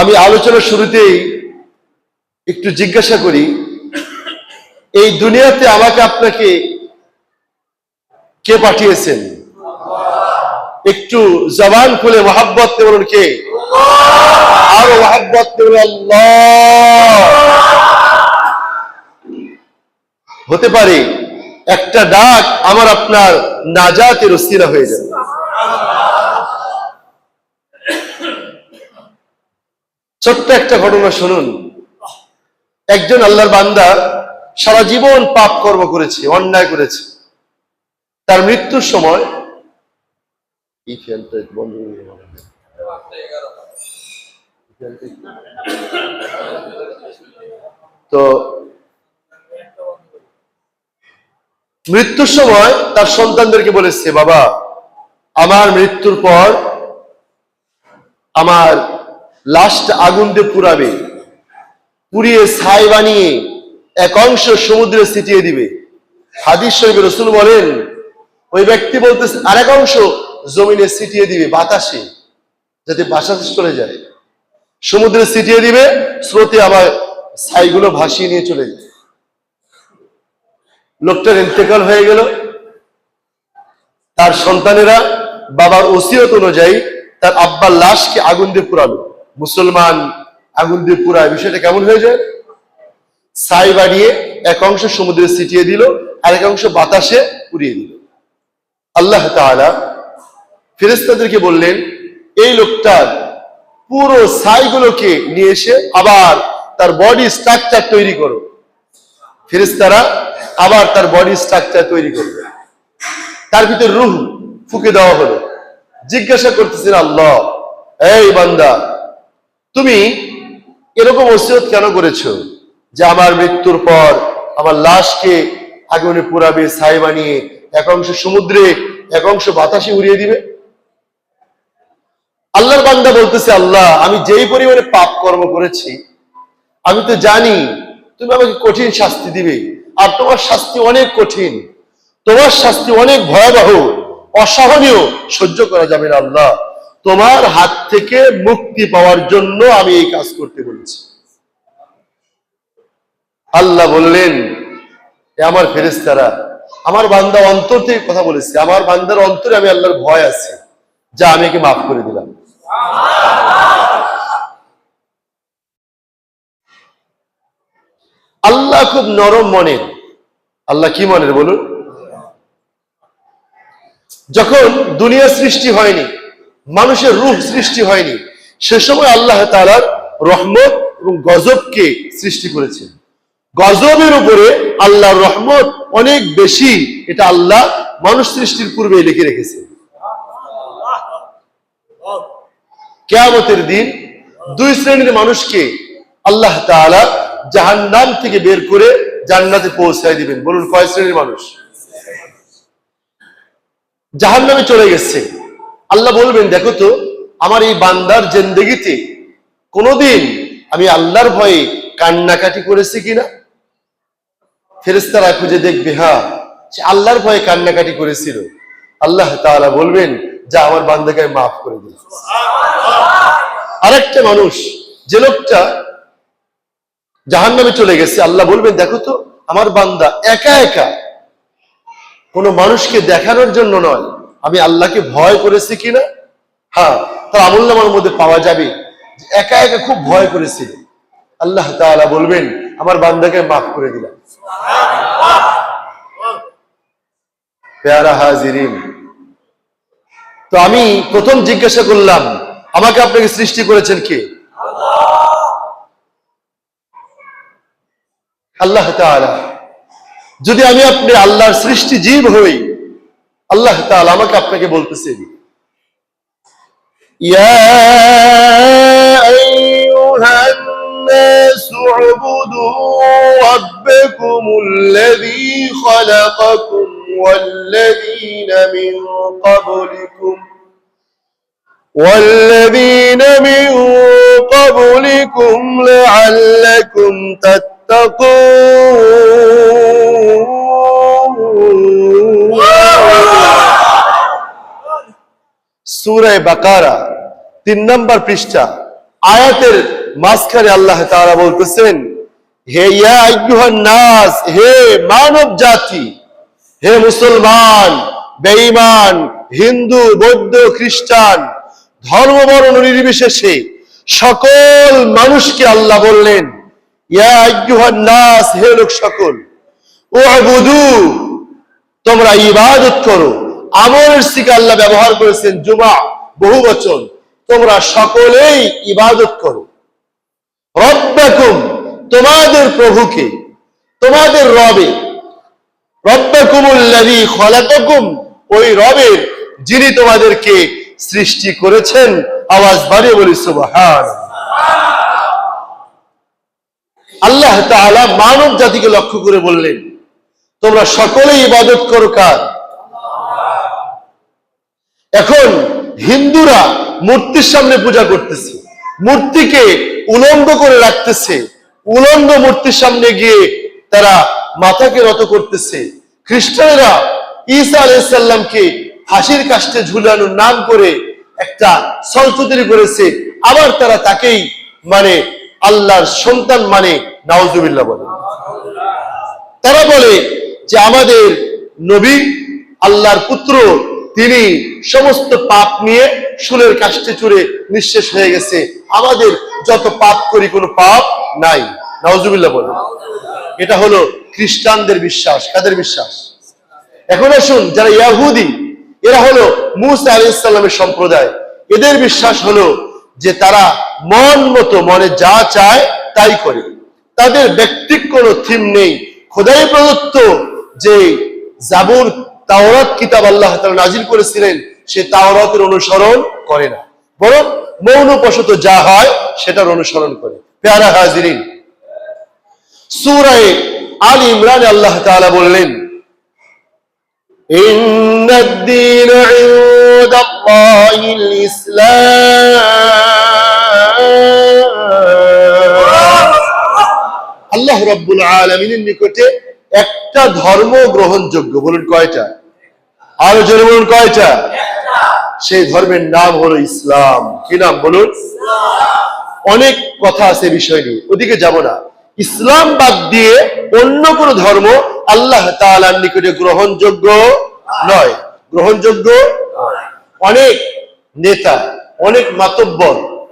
আমি আলোচনার শুরুতেই একটু জিজ্ঞাসা করি, এই দুনিয়াতে আমাকে আপনাকে কে পাঠিয়েছেন? একটু জবান খুলে মহাব্বত বলুন কে? আরো মহাব্বত বলুন আল্লাহ। হতে পারে একটা ডাক আমার আপনার নাজাতের ওসিলা হয়ে যাবে। ছোট্ট একটা ঘটনা শুনুন। একজন আল্লাহর বান্দা সারা জীবন পাপ কর্ম করেছে, অন্যায় করেছে। তার মৃত্যুর সময় তো মৃত্যুর সময় তার সন্তানদেরকে বলেছে, বাবা, আমার মৃত্যুর পর আমার লাশটা আগুন দিয়ে পুড়াবে, পুড়িয়ে ছাই বানিয়ে এক অংশ সমুদ্রে ছিটিয়ে দিবে। হাদিস শরীফে রাসূল বলেন, ওই ব্যক্তি বলতেছে আরেক অংশ জমিনে ছিটিয়ে দিবে, বাতাসে, যাতে বাতাসে চলে যায়। সমুদ্রে ছিটিয়ে দিবে, স্রোতে আবার ছাইগুলো ভাসিয়ে নিয়ে চলে যায়। লোকটার ইন্তেকাল হয়ে গেল। তার সন্তানেরা বাবার ওসিয়ত অনুযায়ী তার আব্বার লাশকে আগুন দিয়ে পুরালো। মুসলমান আগুন দিয়ে পুরায়, বিষয়টা কেমন হয়ে যায়? ছাই বাড়িয়ে এক অংশ সমুদ্রে ছিটিয়ে দিল, আরেক অংশ বাতাসে উড়িয়ে দিল। আল্লাহ তাআলা ফেরেশতাদেরকে বললেন, এই লোকটার পুরো ছাইগুলোকে নিয়ে এসে আবার তার বডি স্ট্রাকচার তৈরি করো। ফেরেশতারা আবার তার বডি স্ট্রাকচার তৈরি করবে। তার ভিতরে রূহ ফুঁকে দেওয়া হলো। জিজ্ঞাসা করতেছেন আল্লাহ, এই বান্দা, তুমি এরকম ওসিয়ত কেন করেছো যে আমার মৃত্যুর পর আমার লাশকে আগুনে পোড়াবে, ছাই বানিয়ে এক অংশ সমুদ্রে এক অংশ বাতাসে উড়িয়ে দিবে? আল্লাহর বান্দা বলতেছে, আল্লাহ, আমি যেই পরিমাণে পাপ কর্ম করেছি আমি তো জানি তুমি আমাকে কঠিন শাস্তি দিবে, আর তোমার শাস্তি অনেক কঠিন, তোমার শাস্তি অনেক ভয়াবহ, অসহনীয়, সহ্য করা যাবে না। আল্লাহ, তোমার হাত থেকে মুক্তি পাওয়ার জন্য আমি এই কাজ করতে বলেছি। আল্লাহ বললেন, আমার ফেরেশতারা, আমার বান্দা অন্তর থেকে কথা বলেছে, আমার বান্দার অন্তরে আমি আল্লাহর ভয় আছে, যা আমি একে মাফ করে দিলাম। আল্লাহ খুব নরম মনের। আল্লাহ কি মনের বলুন? যখন দুনিয়া সৃষ্টি হয়নি, মানুষের রূহ সৃষ্টি হয়নি, সে সময় আল্লাহ তাআলার রহমত এবং গজবকে সৃষ্টি করেছেন। গজবের উপরে আল্লাহর রহমত অনেক বেশি, এটা আল্লাহ মানুষ সৃষ্টির পূর্বে লিখে রেখেছে। কিয়ামতের দিন দুই শ্রেণীর মানুষকে আল্লাহ তাআলা জাহান্নাম থেকে বের করে জান্নাতে পৌঁছায় দিবেন। বলুন, কয় শ্রেণীর মানুষ? জাহান্নামে চলে গেছে। আল্লাহ বলবেন, দেখো তো আমার এই বান্দার জিন্দেগিতে কোনোদিন আমি আল্লাহর ভয়ে কান্নাকাটি করেছি কিনা? ফেরেশতারা খুঁজে দেখবে, হ্যাঁ, সে আল্লাহর ভয়ে কান্নাকাটি করেছিল। আল্লাহ তাআলা বলবেন, যা আমার বান্দাকে মাফ করে দিল। আরেকটা মানুষ, যে লোকটা জাহান্নামে চলে গেছে, আল্লাহ বলবেন, দেখো তো আমার বান্দা একা একা, কোনো মানুষকে দেখানোর জন্য নয়, আমি আল্লাহকে ভয় করেছি কিনা? হ্যাঁ, তার আমলনামার মধ্যে পাওয়া যাবে একা একা খুব ভয় করেছিল। আল্লাহ তাআলা বলবেন, আমার বান্দাকে মাফ করে দিলাম। প্যারা হাজিরিন, তো আমি প্রথম জিজ্ঞাসা করলাম, আমাকে আপনাকে সৃষ্টি করেছেন কে? আল্লাহ তাআলা। যদি আমি আপনি আল্লাহর সৃষ্টি জীব হই, আল্লাহ তাআলা আমাকে আপনাকে বলতেছেন, ইয়া আইয়ুহান নাসু উবুদু রাব্বাকুমুল্লাযী খালাকাকুম ওয়াল্লাযীনা মিন ক্বাবলিকুম লাআল্লাকুম তাত্তাকুন। সূরা বাকারা 3 নম্বর পৃষ্ঠা আয়াতের মাঝখানে আল্লাহ তাআলা বলতেছেন, হে ইয়া আইয়ুহান নাস, হে মানব জাতি, হে মুসলমান, বেঈমান, হিন্দু, বৌদ্ধ, খ্রিস্টান, ধর্ম বর্ণ নির্বিশেষে সকল মানুষকে আল্লাহ বললেন, ইয়া আইয়ুহান নাস, হে লোক সকল, উ'বুদু, তোমরা ইবাদত করো। আমরের সিগা আল্লাহ ব্যবহার করেছেন জুমা, বহু বচন, তোমরা সকলেই ইবাদত করো। রব্বাকুম, তোমাদের প্রভুকে, তোমাদের রবে, রব্বাকুমুল্লাযী খলাকাকুম, ওই রবের যিনি তোমাদেরকে সৃষ্টি করেছেন। আওয়াজ বাড়িয়ে বলি সুবহানাল্লাহ। আল্লাহ তাআলা মানব জাতিকে লক্ষ্য করে বললেন, তোমরা সকলেই ইবাদত করো কার? এখন হিন্দুরা মূর্তির সামনে পূজা করতেছে, মূর্তিকে উলঙ্গ করে রাখতেছে, উলঙ্গ মূর্তির সামনে গিয়ে তারা মাথাকে নত করতেছে। খ্রিস্টানেরা ঈসা আলাইহিস সালামকে ফাঁসির কাস্টে ঝুলানোর নাম করে একটা ছলচ তৈরি করেছে, আবার তারা তাকেই মানে আল্লাহর সন্তান মানে নাউজুবিল্লাহ বলে। তারা বলে যে আমাদের নবী আল্লাহর পুত্র, তিনি সমস্ত পাপ নিয়ে শুলের কাষ্ঠে চড়ে নিঃশেষ হয়ে গেছে, আমাদের যত পাপ করি কোনো পাপ নাই, নাউজুবিল্লাহ বলে। এটা হলো খ্রিস্টানদের বিশ্বাস। কাদের বিশ্বাস? এখন আসুন, যারা ইহুদি, এরা হলো মুসা আলাইহিস সালামের সম্প্রদায়। এদের বিশ্বাস হলো যে তারা মন মতো, মনে যা চায় তাই করে, তাদের ব্যক্তিক কোনো থিম নেই। খোদাই প্রদত্ত যে জাবুর, তাওরাত কিতাব আল্লাহ তাআলা নাজিল করেছিলেন, সে তাওরাতের অনুসরণ করে না, বরং মৌনবশত যা হয় সেটার অনুসরণ করে। প্যারা হাজিরিন, সূরা আলী ইমরানে আল্লাহ তাআলা বললেন, ইন্নাদ-দীন ইনদাল্লাহিল ইসলাম। আল্লাহ রাব্বুল আলামিনের নিকটে একটা ধর্ম গ্রহণযোগ্য। বলুন কয়টা? আরো জোরে বলুন কয়টা? সেই ধর্মের নাম হলো ইসলাম। কি নাম বলুন? অনেক কথা আছে বিষয় নিয়ে, ওদিকে যাব না। ইসলাম বাদ দিয়ে অন্য কোন ধর্ম আল্লাহ তাআলার নিকটে গ্রহণযোগ্য নয়। গ্রহণযোগ্য অনেক নেতা, অনেক মাতব্বর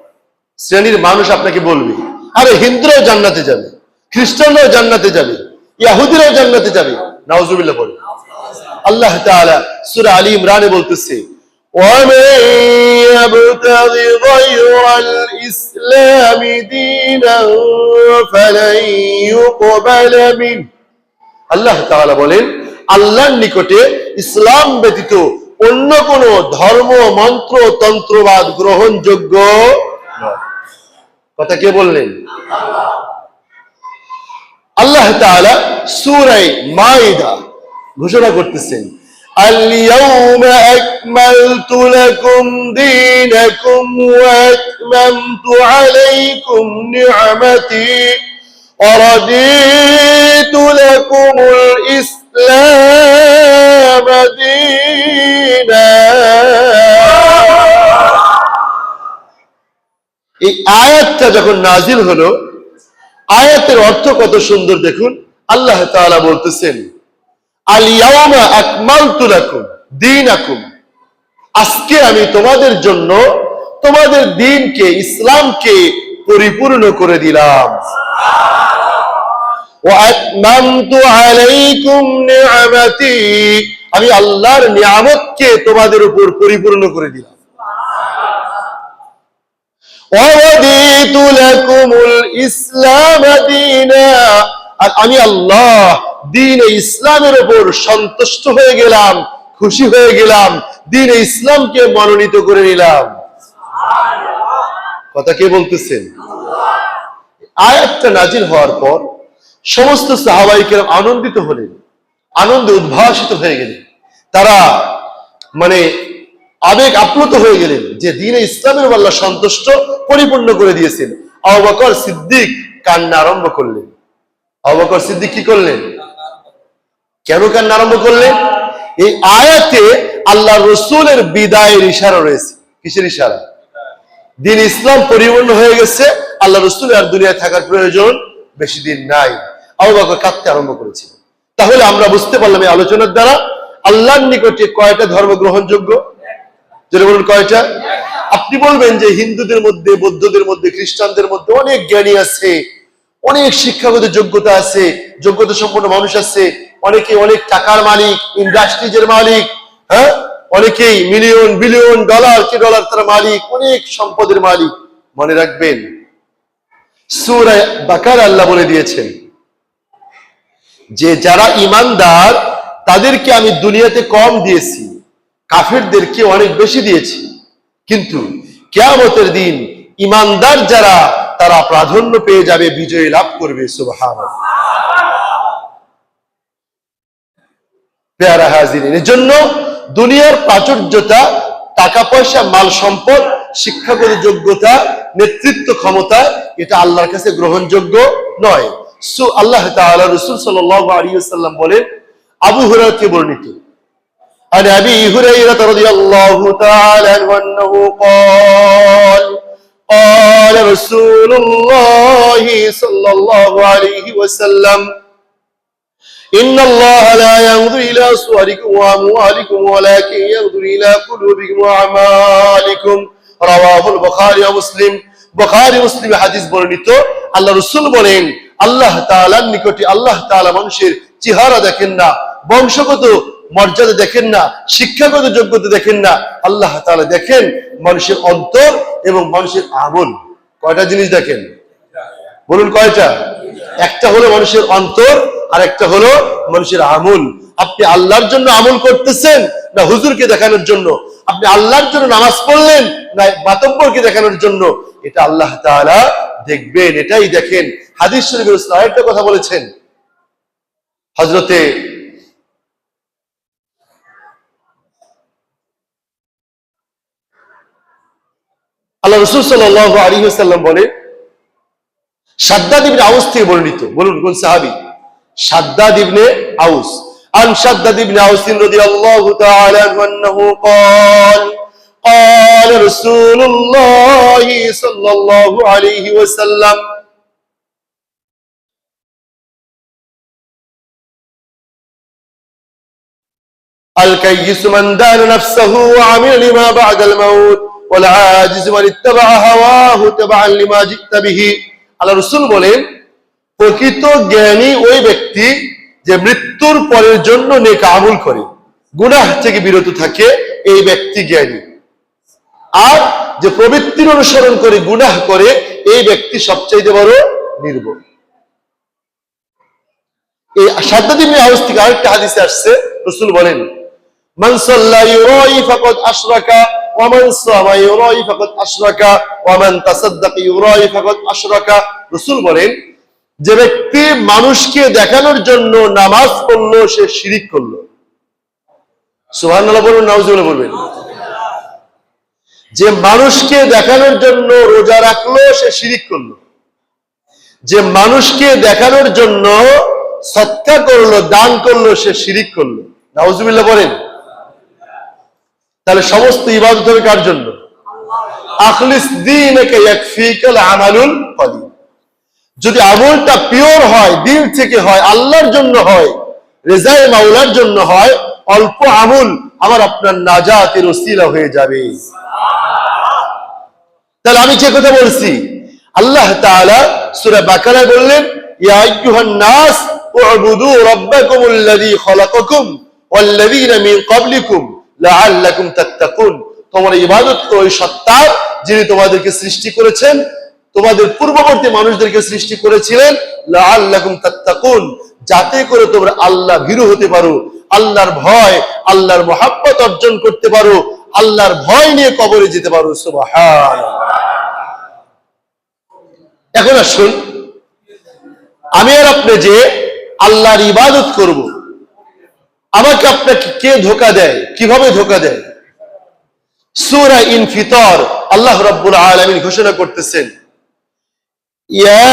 শ্রেণীর মানুষ আপনাকে বলবে, আরে হিন্দুরাও জান্নাতে যাবে, খ্রিস্টানরাও জান্নাতে যাবে, ইহুদিরাও জান্নাতে যাবে। নাউজুবিল্লাহ বলে। আল্লাহ তাআলা সূরা আলী ইমরানে বলতেছে, وَمَن يَبْتَغِ غَيْرَ الْإِسْلَامِ دِينًا فَلَن يُقْبَلَ مِنْهُ। আল্লাহ তাআলা বলেন, আল্লাহর নিকটে ইসলাম ব্যতীত অন্য কোন ধর্ম, মন্ত্র, তন্ত্রবাদ গ্রহণযোগ্য নয়। কথা কে বললেন? আল্লাহ তাআলা সূরা মাইদা ঘোষণা করতেছেন, اليوم أكملت لكم دينكم وأتممت عليكم نعمتي ورضيت لكم الإسلام دينا। এই আয়াতটা যখন নাজিল হলো, আয়াতের অর্থ কত সুন্দর দেখুন। আল্লাহ তাআলা বলতেছেন, আল-ইয়াওমা আকমালতু লাকুম দীনাকুম, আজকে আমি তোমাদের জন্য তোমাদের দ্বীনকে, ইসলামকে পরিপূর্ণ করে দিলাম। ওয়া আতমামতু আলাইকুম নি'মাতি, আমি আল্লাহর নিয়ামতকে তোমাদের উপর পরিপূর্ণ করে দিলাম। ওয়া রাদিতু লাকুমুল ইসলাম দীনা, আর আমি আল্লাহ দ্বীনে ইসলামের উপর সন্তুষ্ট হয়ে গেলাম, খুশি হয়ে গেলাম, দ্বীনে ইসলামকে মনোনীত করে নিলাম। কথা কে বলতেছেন? আয়াতটা নাজিল হওয়ার পর সমস্ত সাহাবায়ে কেরাম আনন্দিত হলেন, আনন্দে উদ্ভাসিত হয়ে গেলেন। তারা মানে আবেগ আপ্লুত হয়ে গেলেন যে দ্বীনে ইসলামের উপর আল্লাহ সন্তুষ্ট, পরিপূর্ণ করে দিয়েছেন। আবু বকর সিদ্দিক কান্না আরম্ভ করলেন। আবু বকর সিদ্দিক কি করলেন? কেন কান্না আরম্ভ করলেন? এই আয়াতে আল্লাহ রসুলের বিদায়ের ইশারা রয়েছে। কিসের ইশারা? দিন ইসলাম পরিপূর্ণ হয়ে গেছে, আল্লাহ রসুল আর দুনিয়ায় থাকার প্রয়োজন বেশি দিন নাই। আবু বকর কাঁদতে আরম্ভ করেছিল। তাহলে আমরা বুঝতে পারলাম এই আলোচনার দ্বারা আল্লাহর নিকটে কয়টা ধর্ম গ্রহণযোগ্য? যেটা বলুন কয়টা? আপনি বলবেন যে হিন্দুদের মধ্যে, বৌদ্ধদের মধ্যে, খ্রিস্টানদের মধ্যে অনেক জ্ঞানী আছে, অনেক শিক্ষাগত যোগ্যতা আছে, যোগ্যতা সম্পন্ন মানুষ আছে, অনেকে অনেক টাকার মালিক, ইন্ডাস্ট্রিজের মালিক, হ্যাঁ, অনেকেই মিলিয়ন বিলিয়ন ডলার তারা মালিক, অনেক সম্পদের মালিক। মনে রাখবেন সূরা বাকারা আল্লাহ বলে দিয়েছেন যে যারা ইমানদার তাদেরকে আমি দুনিয়াতে কম দিয়েছি, কাফেরদেরকে অনেক বেশি দিয়েছি, কিন্তু কিয়ামতের দিন ইমানদার যারা তারা প্রাধান্য পেয়ে যাবে, বিজয় লাভ করবে। সুবহানাল্লাহ। পেয়ারা হাজিরিন, এর জন্য দুনিয়ার প্রাচুর্যতা, টাকা পয়সা, মাল সম্পদ, শিক্ষাগত যোগ্যতা, নেতৃত্ব ক্ষমতা, এটা আল্লাহর কাছে গ্রহণযোগ্য নয়। আল্লাহ তাআলা রাসূল সাল্লাল্লাহু আলাইহি ওয়াসাল্লাম বলেন, আবু হুরায়রা থেকে বর্ণিত, عن أبي هريرة رضي الله تعالى عنه أنه قال قال رسول الله صلى الله عليه وسلم إن الله لا ينظر إلى صوركم وأموالكم ولكن ينظر إلى قلوبكم وأعمالكم رواه البخاري ومسلم। বুখারী মুসলিম হাদিস বর্ণিত। আল্লাহ রাসূল বলেন, আল্লাহ তাআলার নিকটে আল্লাহ তাআলা মানুষের চেহারা দেখেন না, বংশগত মর্যাদা দেখেন না, শিক্ষাগত যোগ্যতা দেখেন না, আল্লাহ তাআলা দেখেন মানুষের অন্তর এবং মানুষের আমল। কয়টা জিনিস দেখেন? বলুন কয়টা? একটা হলো মানুষের অন্তর, আর একটা হলো মানুষের আমল। আপনি আল্লাহর জন্য আমল করতেছেন না হুজুরকে দেখানোর জন্য? আপনি আল্লাহর জন্য নামাজ পড়লেন না মাতব্বরকে দেখানোর জন্য? এটা আল্লাহ তাআলা দেখবেন, এটাই দেখেন। হাদিস শরীফের আরেকটা কথা বলেছেন হযরতে আল্লাহ রাসূল সাল্লাল্লাহু আলাইহি ওয়াসাল্লাম বলেন, শাদ্দাদ ইবনে আউস থেকে বর্ণিত। বলুন কোন সাহাবী? শাদ্দাদ ইবনে আউস। আন শাদ্দাদ ইবনে আউস রাদিয়াল্লাহু তাআলা আনহু قال قال رسول الله صلى الله عليه وسلم الكيس من دان نفسه وعمل لما بعد الموت والعاجز من اتبع هواه تبعا لما جئت به। আল্লাহ রাসূল বলেন, প্রকৃত জ্ঞানী ওই ব্যক্তি যে মৃত্যুর পরের জন্য নেক আমল করে, গুনাহ থেকে বিরত থাকে, এই ব্যক্তি জ্ঞানী। আর যে প্রবৃত্তির অনুসরণ করে গুনাহ করে, এই ব্যক্তি সবচেয়ে বড় নির্বোধ। এই শাদ্দাদ ইবনে আউস থেকে আরেকটা হাদিসে আসছে, রাসূল বলেন, মান সাল্লা ইউরাই ফাকাদ আশরাকা ওয়া মান সামা ইউরাই ফাকাদ আশরাকা ওয়া মান তাসাদ্দাকা ইউরাই ফাকাদ আশরাকা। রাসূল বলেন, যে ব্যক্তি মানুষকে দেখানোর জন্য নামাজ পড়লো সে শিরিক করলো। সুবহানাল্লাহ বলুন, নাউজুবিল্লাহ বলবেন। যে মানুষকে দেখানোর জন্য রোজা রাখলো সে শিরিক করলো। যে মানুষকে দেখানোর জন্য সদকা করলো, দান করলো, সে শিরিক করলো। নাউজুবিল্লাহ বলেন। তাহলে সমস্ত ইবাদত হবে কার জন্য? আখলিস দীনাকা ইয়াকফিকাল আমালুল কলিল। যদি আমলটা পিওর হয়, দিল থেকে হয়, আল্লাহর জন্য হয়, রেজায়ে মাওলার জন্য হয়, অল্প আমল আমার আপনার নাজাতের ওসিলা হয়ে যাবে। তাহলে আমি যে কথা বলছি, আল্লাহ তাআলা সূরা বাকারায় বললেন, ইয়া আইয়ুহান নাস উ'বুদু রাব্বাকুমুল্লাযী খালাকাকুম ওয়াল্লাযীনা মিন ক্বাবলিকুম লাআল্লাকুম তাত্তাকুন। তোমরা ইবাদত করো ওই সত্তার যিনি তোমাদেরকে সৃষ্টি করেছেন, তোমাদের পূর্ববর্তী মানুষদেরকে সৃষ্টি করেছিলেন, লাআল্লাকুম তাত্তাকুন, যাতে করে তোমরা আল্লাহ ভীরু হতে পারো, আল্লাহর ভয়, আল্লাহর মহব্বত অর্জন করতে পারো, আল্লাহর ভয় নিয়ে কবরে যেতে পারো। সুবহানাল্লাহ। এখন আসুন, আমি আর আপনি যে আল্লাহর ইবাদত করব, আমাকে আপনাকে কে ধোঁকা দেয়, কিভাবে ধোঁকা দেয়? সূরা ইনফিতার আল্লাহ রাব্বুল আলামিন ঘোষণা করতেছেন, ইয়া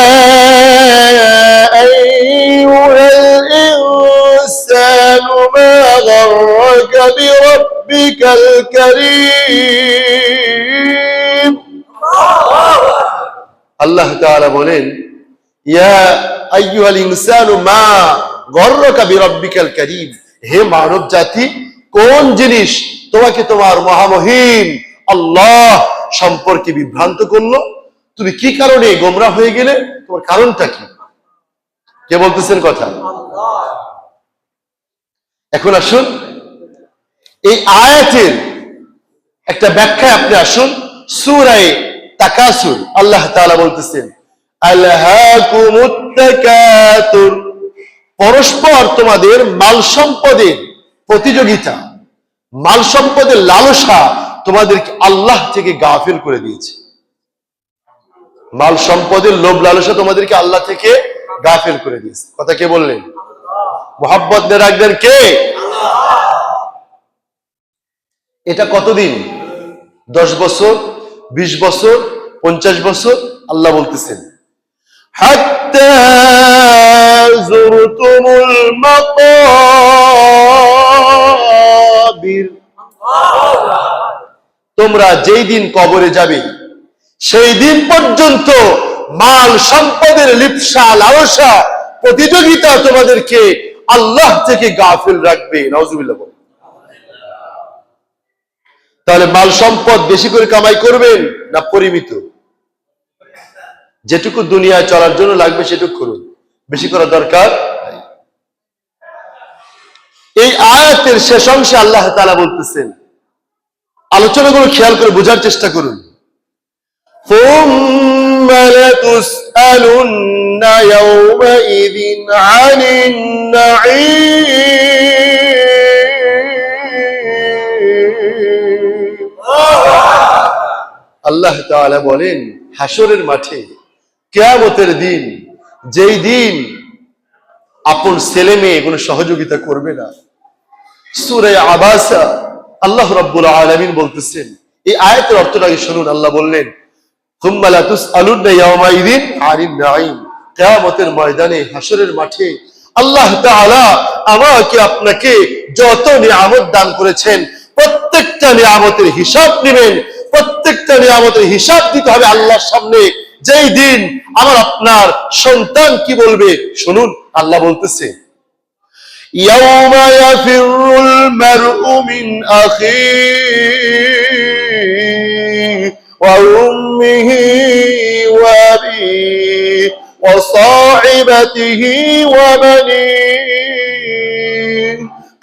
আইয়ুহাল ইনসানু মা গাররাকা বিরাব্বিকাল কারীম। আল্লাহ তাআলা বলেন, ইয়া আইয়ুহাল ইনসানু মা গররাকা বিরাব্বিকাল কারীম, হে মানব জাতি, কোন জিনিস তোমাকে তোমার মহামহিম আল্লাহ সম্পর্কে বিভ্রান্ত করলো? তুমি কি কারণে গোমরাহ হয়ে গেলে? তোমার কারণটা কি? কে বলতেছেন কথা? এখন আসুন এই আয়াতের একটা ব্যাখ্যায় আপনি আসুন। সূরা তাকাসুর আল্লাহ তাআলা বলতেছেন, আলহাকুমুত তাকাতুর, পরস্পর তোমাদের মাল সম্পদের প্রতিযোগিতা, মাল সম্পদের লালসা তোমাদেরকে আল্লাহ থেকে গাফিল করে দিয়েছে। মাল সম্পদের লোভ লালসা তোমাদেরকে আল্লাহ থেকে গাফিল করে দিয়েছে। কথা কে বললেন? মুহাব্বত নিয়ে রাখবেন কে? এটা কতদিন? 10 বছর, 20 বছর, 50 বছর? আল্লাহ বলতেছেন, হাত্তা যুরতুমুল মাকাবির, তোমরা যেই দিন কবরে যাবে সেই দিন পর্যন্ত মাল সম্পদের লিপ্সা লালসা প্রতিযোগিতা তোমাদেরকে আল্লাহ থেকে গাফিল রাখবে। নাউজুবিল্লাহ। তাহলে মাল সম্পদ বেশি করে কামাই করবেন না পরিমিত? যেটুকু দুনিয়ায় চলার জন্য লাগবে সেটুকু করুন, বেশি করা দরকার। এই আয়াতের শেষ অংশে আল্লাহ তাআলা বলতেছেন, আলোচনাগুলো খেয়াল করে বোঝার চেষ্টা করুন। ثُمَّ لَتُسْأَلُنَّ يَوْمَئِذٍ عَنِ النَّعِيمِ। আল্লাহ তাআলা বলেন, হাসরের মাঠে, কিয়ামতের দিন, যেই দিন আপন ছেলে মেয়ে কোনো সহযোগিতা করবে না। সূরা আবাসা আল্লাহ রাব্বুল আলামিন বলতেছেন, এই আয়াতের অর্থটাকে শুনুন। আল্লাহ বললেন, থুম্মা লাতুসআলুন্না ইয়াওমাইযিন আনিন নাঈম, কিয়ামতের ময়দানে, হাসরের মাঠে আল্লাহ তাআলা আমাকে আপনাকে যত নিয়ামত দান করেছেন প্রত্যেকটা নিয়ামতের হিসাব নেবেন, প্রত্যেকটা নিয়ামতের হিসাব দিতে হবে আল্লাহর সামনে। যেই দিন আমার আপনার সন্তান কি বলবে শুনুন। আল্লাহ বলতেছে, ইয়াউমা ইয়াফিরুল মারউ মিন আখিহি ওয়া উম্মিহি ওয়া আবিহি ওয়া সাহিবাতিহি ওয়া বানিহি।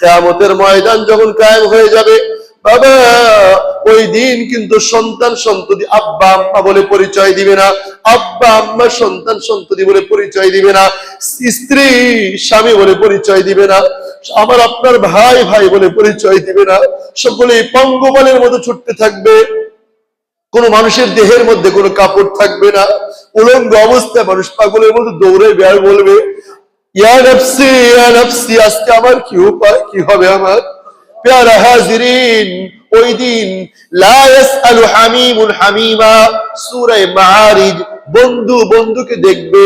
কিয়ামতের ময়দান যখন কায়েম হয়ে যাবে, বাবা, ওই দিন কিন্তু সন্তান সন্ততি আব্বা আম্মা বলে পরিচয় দিবে না, আব্বা আম্মা সন্তান সন্ততি বলে পরিচয় দিবে না, স্ত্রী স্বামী বলে পরিচয় দিবে না, আমার আপনার ভাই ভাই বলে পরিচয় দিবে না। সকলেই পঙ্গপালের মতো ছুটতে থাকবে, কোন মানুষের দেহের মধ্যে কোনো কাপড় থাকবে না, উলঙ্গ অবস্থায় মানুষ পাগলের মতো দৌড়ে বের বলবে, ইয়া নাফসি ইয়া নাফসি, আজকে আমার কি উপায়, কি হবে আমার? প্যারা হাজিরিন, ওই দিন লা ইয়াসআলু হামিমুন হামিমা, সূরা মাআরিজ, বন্ধু বন্ধুকে দেখবে,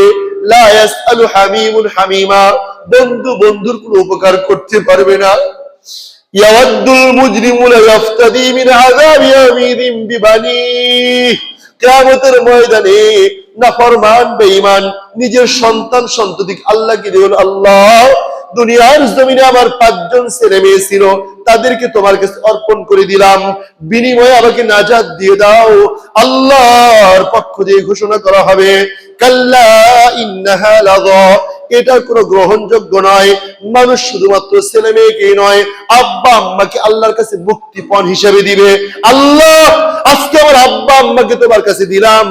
লা ইয়াসআলু হামিমুন হামিমা, বন্ধু বন্ধুর কোনো উপকার করতে পারবে না। ইয়াওয়াদ্দুল মুজরিমু লা ইয়াফতাদি মিন আযাবি ইয়াউমিদিন বিবানিহি, কিয়ামতের ময়দানে নাফরমান বেঈমান নিজের সন্তান সন্ততি আল্লাহকে দিয়ে, আল্লাহ, দুনিয়ার জমিনে আমার 5 জন ছেলে মেয়ে ছিল, তাদেরকে তোমার কাছে অর্পণ করে দিলাম, বিনিময়ে আমাকে নাজাত দিয়ে দাও। আল্লাহর পক্ষ দিয়ে ঘোষণা করা হবে, কাল্লা ইন্নাহা লাযা, এটা কোনো গ্রহণযোগ্য নয়। মানুষ শুধুমাত্র ছেলে মেয়েকেই নয়, আব্বা আম্মাকে আল্লাহর কাছে মুক্তিপণ হিসেবে দিবে। আল্লাহ, আজকে আমার আব্বা আম্মাকে তোমার কাছে দিলাম,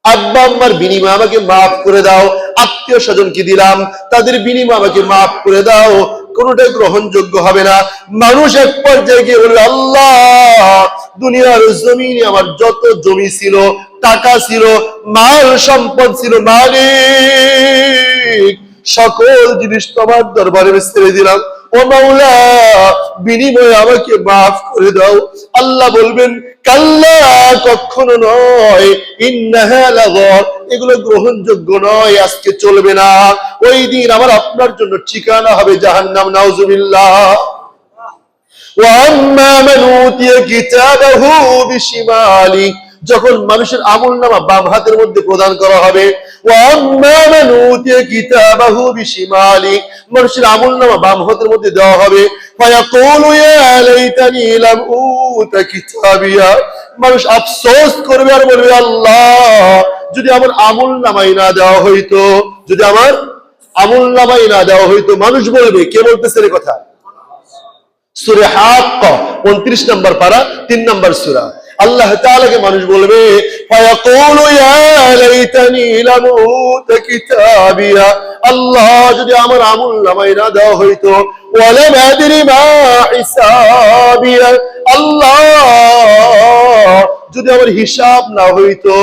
আব্বা আম্মার বিনিময়ে আমাকে মাফ করে দাও। আত্মীয় স্বজনকে দিলাম, তাদের বিনিময়ে আমাকে মাফ করে দাও। কোনটাই গ্রহণযোগ্য হবে না। মানুষ এক পর্যায়ে গিয়ে বলবে, আল্লাহ, দুনিয়ার জমিনে আমার যত জমি ছিল, টাকা ছিল, মাল সম্পদ ছিল, মালিক, সকল জিনিস তোমার দরবারে ছেড়ে দিলাম, ও মাওলা, বিনিময়ে আমাকে মাফ করে দাও। আল্লাহ বলবেন, কাল্লা, কখনো নয়, ইন্নাহা লাযা, এগুলো গ্রহণযোগ্য নয়, আজকে চলবে না। ওই দিন আমার আপনার জন্য ঠিকানা হবে জাহান্নাম। নাউজুবিল্লাহ। ওয়া আম্মা মান উতিয়া কিতাবাহু বিশিমালি যখন মানুষের আমলনামা বাম হাতের মধ্যে প্রদান করা হবে, ওয়া আম্মা মান উতিয়া কিতাবাহু বিশিমালি, মানুষের আমলনামা বাম হাতের মধ্যে দেওয়া হবে, ফায়াকুলু ইয়া লাইতানি লাম উতা কিতাবিয়া, মানুষ আফসোস করবে আর বলবে আল্লাহ যদি আমার আমলনামাই না দেওয়া হইতো, যদি আমার আমলনামাই না দেওয়া হইতো। মানুষ বলবে, কে বলতেছে এই কথা? সূরা হাক্কা 29 নম্বর পারা 3 নম্বর সূরা। আল্লাহ তাআলাকে মানুষ বলবে, ফায়াকুলু ইয়া লাইতানি লাম উতা কিতাবিয়া, আল্লাহ যদি আমার আমলনামাই না দেওয়া হইতো, ওয়া লাম আদরি মা হিসাবিয়া, আল্লাহ যদি আমার হিসাব না হইতো,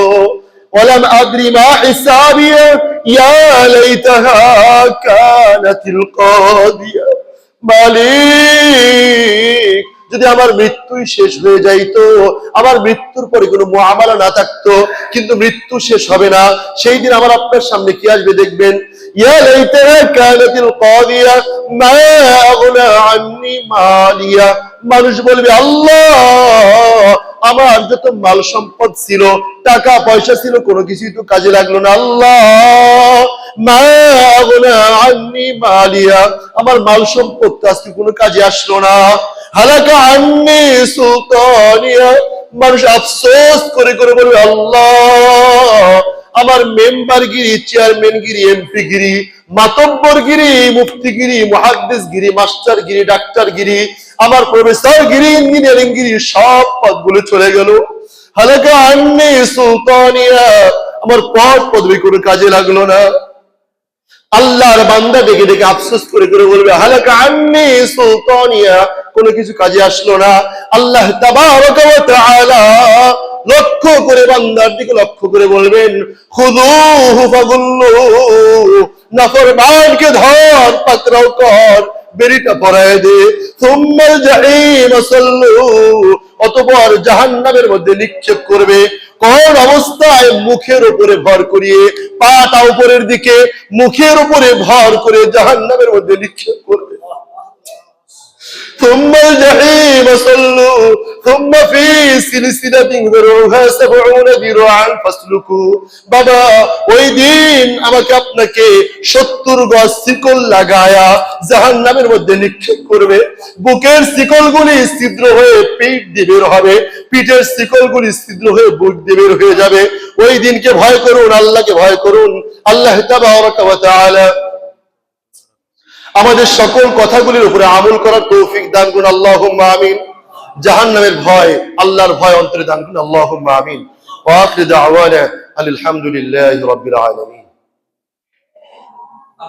ওয়ালাম আদরি মা হিসাবিয়া ইয়া লাইতাহা কানাতিল কাদিয়া, মালিক যদি আমার মৃত্যুই শেষ হয়ে যাইতো, আমার মৃত্যুর পরে কোনো মুআমালা না থাকতো, কিন্তু মৃত্যু শেষ হবে না, সেই দিন আমার আপনার সামনে কি আসবে দেখবেন, ইয়া লাইতাহা কানাতিল কাদিয়া মা আগনা আন্নি মালিয়া, মানুষ বলবে আল্লাহ আমার যত মাল সম্পদ ছিল, টাকা পয়সা ছিল, কোনো কিছুই তো কাজে লাগলো না, আল্লাহ মা আগনা আন্নি মালিয়া, আমার মাল সম্পদ তো আজকে কোনো কাজে আসলো না, হালাকা আন্নি সুলতানিয়া, মানুষ আফসোস করে করে বলবে আল্লাহ আমার মেম্বারগিরি, চেয়ারম্যানগিরি, এমপিগিরি, মাতব্বরগিরি, মুফতিগিরি, মুহাদ্দিসগিরি, মাস্টারগিরি, ডাক্তারগিরি, আমার প্রফেসরগিরি, ইঞ্জিনিয়ারিংগিরি সব পদগুলো চলে গেল, হালাকা আন্নি সুলতানিয়া, আমার পদ পদবি কোনো কাজে লাগলো না। আল্লাহর বান্দা ডেকে ডেকে আফসোস করে করে বলবে হালাকা আন্নি সুলতানিয়া, কোনো কিছু কাজে আসলো না। আল্লাহ তাবারাকা ওয়া তাআলা লক্ষ্য করে বান্দার দিকে লক্ষ্য করে বলবেন, খুযুহু ফাগুল্লুহু, নাফরমানকে ধর, পাকড়াও কর, বেরিটা পরায় দে, সুম্মাল জাহিম সাল্লু, অতঃপর জাহান্নামের মধ্যে নিক্ষেপ করবে। কোন অবস্থায়? মুখের উপরে ভর করিয়ে, পাটা উপরের দিকে, মুখের উপরে ভর করে জাহান্নামের মধ্যে নিক্ষেপ করবে। ثم الجحيم صلوا ثم في سلسلة ذرعها 70 ذراعا فاسلكوا, বাবা ওই দিন আমাকে আপনাকে 70 গজ শিকল লাগায়া জাহান্নামের মধ্যে নিক্ষেপ করবে। বুকের শিকলগুলি ছিদ্র হয়ে পিঠ দিয়ে বের হবে, পিঠের শিকলগুলি ছিদ্র হয়ে বুক দিয়ে বের হয়ে যাবে। ওই দিনকে ভয় করুন, আল্লাহকে ভয় করুন। আল্লাহ তাবারাকা ওয়া তাআলা আমাদের সকল কথাগুলির উপরে আমল করার তৌফিক দান করুন, আল্লাহুম্মা আমিন। জাহান্নামের ভয়, আল্লাহর ভয় অন্তরে দান করুন, আল্লাহুম্মা আমিন। ওয়া আখিরু দাওয়ানা আলহামদুলিল্লাহি রাব্বিল আলামিন।